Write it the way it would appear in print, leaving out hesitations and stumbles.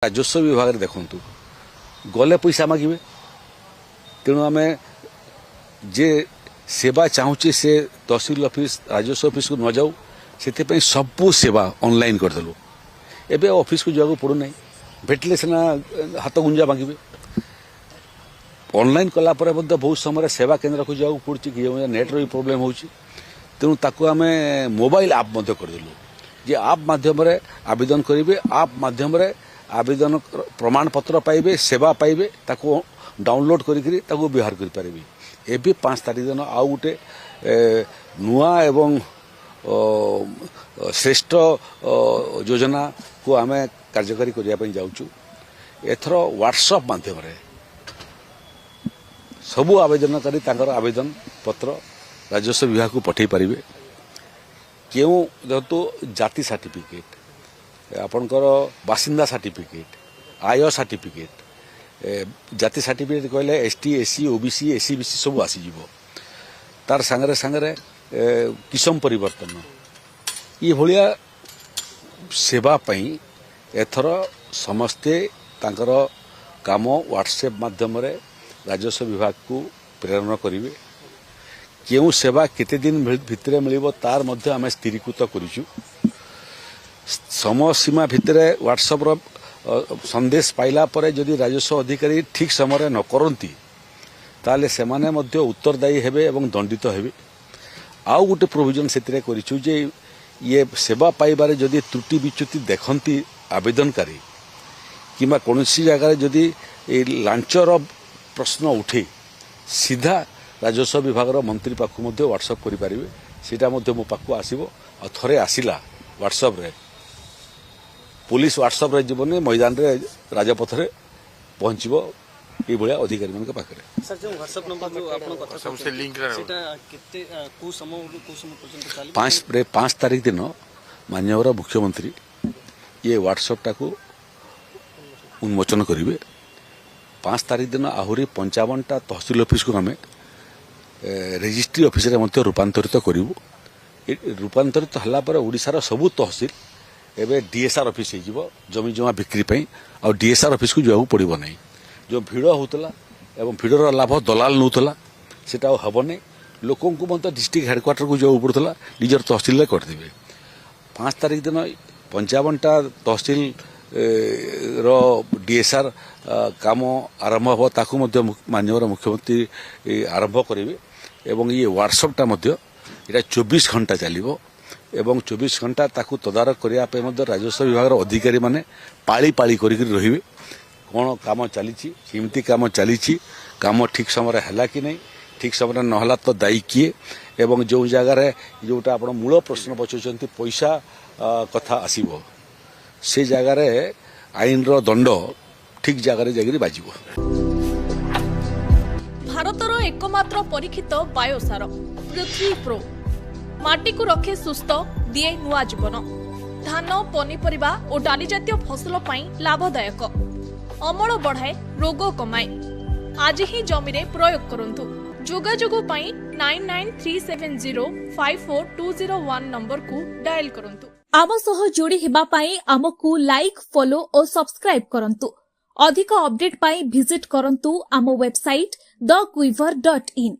राजस्व विभाग देखु गले पैसा मागे तेणु आम जे सेवा चाहूचे से तहसिल ऑफिस राजस्व ऑफिस को न जाऊ से सबू सेवा ऑनलाइन करदेलु एबे ऑफिस को जावाक पड़ू ना भेटले सीना हाथ गुंजा मागे ऑनलाइन कला बहुत समय सेवा केन्द्र को जावाक पड़ुछि कि नेट रो प्रॉब्लम होछि तेणु ताकू आम मोबाइल आप करदेलु जे आप माध्यम आवेदन करेंगे आप माध्यम आवेदन प्रमाण पत्र पाइबे सेवा पाइबे ताको डाउनलोड करी व्यवहार करें एबे 5 तारीख दिन आउ गोटे नुआ एवं श्रेष्ठ योजना को आम कार्यकारी करने जाऊँ एथर व्हाट्सएप माध्यम सबू आवेदनकारी आवेदन पत्र राजस्व विभाग को पठे पारे क्यों जेहेतु जाति सर्टिफिकेट आपणकर बासिंदा सर्टिफिकेट आय सर्टिफिकेट जाति सर्टिफिकेट कहले ST SC OBC SC BC सब आसीज तार सांगरे सांगरे किसम परिवर्तन ये भलिया सेवा पई एथर समस्ते तांकर काम व्हाट्सएप माध्यम राजस्व विभाग को प्रेरण करेंगे केउ सेवा केते दिन भितरे मिलिबो तार मध्य आम स्थिरीकृत करूछु समय सीमा भितरे व्हाट्सएप रो संदेश पाइला परे जदि राजस्व अधिकारी ठीक समय न करती ताले सेमाने मध्य उत्तरदायी हेबे एवं दंडित हेबे आउ गोटे प्रोविजन सेतिरे करिछु जे ये सेवा पाइबारे जदि त्रुटि विच्युति देखंती आवेदनकारी किमा कोनोसी जगह जदि लांचर प्रश्न उठे सीधा राजस्व विभाग मंत्री पाखु मध्य व्हाट्सएप करि पारिबे सेटा मध्य मो पाखु आसीबो आ थरे आसिला व्हाट्सएप रे पुलिस व्हाट्सएप रे जीवन मैदान रे राजपथ रे पहुंचबो ए भलिया अधिकारी मन के पाखरे सर जो व्हाट्सएप नंबर जो आपन कथा सबसे लिंक रे सेटा केते को समय पर्यंत चाली 5 तारीख दिन माननीय मुख्यमंत्री ये व्हाट्सएप टाको उन्मोचन करिवे 5 तारीख दिन आहुरी 55टा तहसील ऑफिस को हमें रजिस्ट्री ऑफिस रे मध्य रूपांतरित करिवु रूपांतरित हल्ला पर ओडिसा सबु तहसील एवं डीएसआर ऑफिस हो जमी जमा बिक्री पे और डीएसआर ऑफिस को जावाक पड़ो ना जो भिड़ होता एवं भिड़र लाभ दलाल नौला से हम नहीं लोकों को मतलब डिस्ट्रिक्ट हेडक्वार्टर को जावाक पड़ता निजर तहसील करदे 5 तारीख दिन 55टा तहसील रो डीएसआर काम आरंभ हो ताकू माननीय मुख्यमंत्री आरंभ करेंगे एवं ये व्हाट्सएपटा यहाँ 24 घंटा चलो एवं 24 घंटा ताकू तदारक करने राजस्व विभाग अधिकारी माने पाली पाली रहिबे कौन काम चली केमती काम चली काम ठीक समय है कि नहीं ठीक समय नहला तो दायी किए एवं जो जगार जोटा आप मूल प्रश्न पचार पैसा कथा आसीबो से जगार आईन रो दंड ठीक जगार जागिरी बाजिबो। भारतर एकमात्र परीक्षित बायोसार पृथ्वी प्रो माटी को रखे सुस्थ दिए नुआ जीवन धान पनीपरिबा और डाली जातीय फसल पाई लाभदायक अमल बढ़ाए रोग कमाए आज ही जमी रे प्रयोग करंतु जोगाजोग पाई 9937054201 नंबर को डायल करंतु आम सह जोड़ी हेबा पाई आमको लाइक फॉलो और सब्सक्राइब करंतु अधिक अपडेट पाई विजिट करंतु आम वेबसाइट thequiver.in